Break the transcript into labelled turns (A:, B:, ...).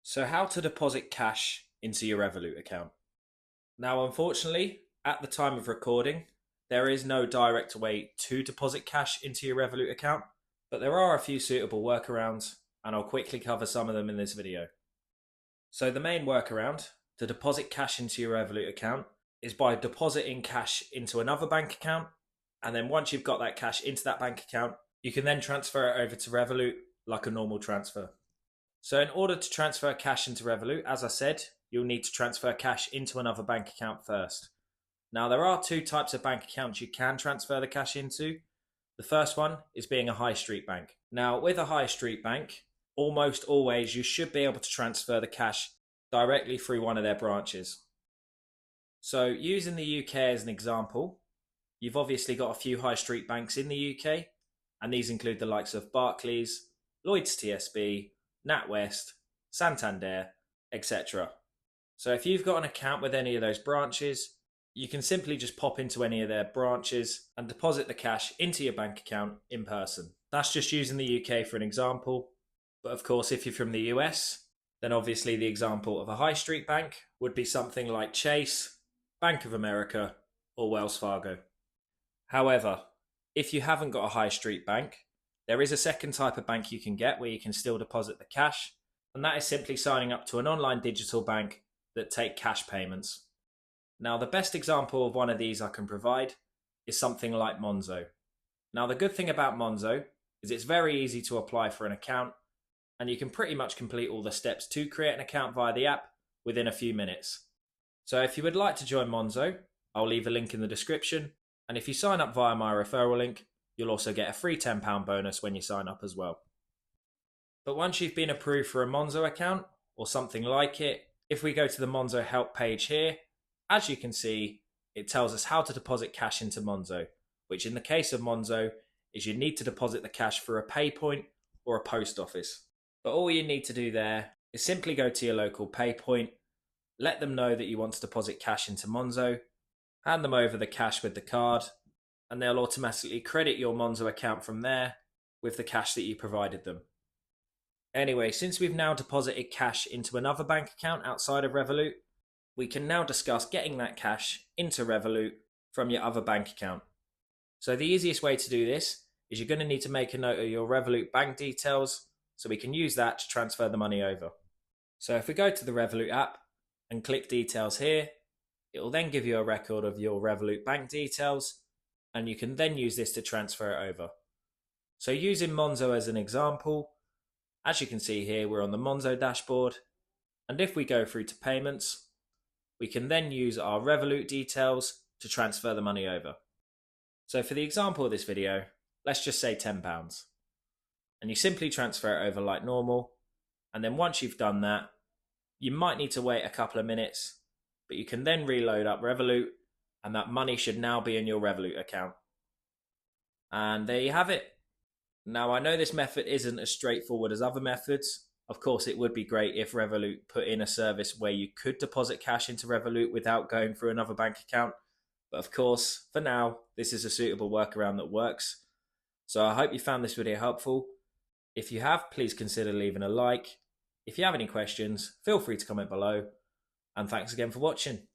A: So how to deposit cash into your Revolut account. Now, unfortunately, at the time of recording, there is no direct way to deposit cash into your Revolut account, but there are a few suitable workarounds, and I'll quickly cover some of them in this video. So the main workaround to deposit cash into your Revolut account is by depositing cash into another bank account, and then once you've got that cash into that bank account, you can then transfer it over to Revolut like a normal transfer. So in order to transfer cash into Revolut, as I said, you'll need to transfer cash into another bank account first. Now, there are two types of bank accounts you can transfer the cash into. The first one is being a high street bank. Now, with a high street bank, almost always you should be able to transfer the cash directly through one of their branches. So using the UK as an example, you've obviously got a few high street banks in the UK, and these include the likes of Barclays, Lloyds TSB, NatWest, Santander, etc. So if you've got an account with any of those branches, you can simply just pop into any of their branches and deposit the cash into your bank account in person. That's just using the UK for an example. But of course, if you're from the US, then obviously the example of a high street bank would be something like Chase, Bank of America, or Wells Fargo. However, if you haven't got a high street bank, there is a second type of bank you can get where you can still deposit the cash, and that is simply signing up to an online digital bank that take cash payments. Now, the best example of one of these I can provide is something like Monzo. Now, the good thing about Monzo is it's very easy to apply for an account, and you can pretty much complete all the steps to create an account via the app within a few minutes. So if you would like to join Monzo, I'll leave a link in the description, and if you sign up via my referral link, you'll also get a free £10 bonus when you sign up as well. But once you've been approved for a Monzo account or something like it, if we go to the Monzo help page here, as you can see, it tells us how to deposit cash into Monzo, which in the case of Monzo is you need to deposit the cash through a PayPoint or a post office. But all you need to do there is simply go to your local PayPoint, let them know that you want to deposit cash into Monzo, hand them over the cash with the card, and they'll automatically credit your Monzo account from there with the cash that you provided them. Anyway, since we've now deposited cash into another bank account outside of Revolut, we can now discuss getting that cash into Revolut from your other bank account. So the easiest way to do this is you're going to need to make a note of your Revolut bank details so we can use that to transfer the money over. So if we go to the Revolut app and click details here, it will then give you a record of your Revolut bank details, and you can then use this to transfer it over. So using Monzo as an example, as you can see here, we're on the Monzo dashboard, and if we go through to payments, we can then use our Revolut details to transfer the money over. So for the example of this video, let's just say £10, and you simply transfer it over like normal, and then once you've done that, you might need to wait a couple of minutes, but you can then reload up Revolut, and that money should now be in your Revolut account. And there you have it. Now, I know this method isn't as straightforward as other methods. Of course, it would be great if Revolut put in a service where you could deposit cash into Revolut without going through another bank account. But of course, for now, this is a suitable workaround that works. So I hope you found this video helpful. If you have, please consider leaving a like. If you have any questions, feel free to comment below. And thanks again for watching.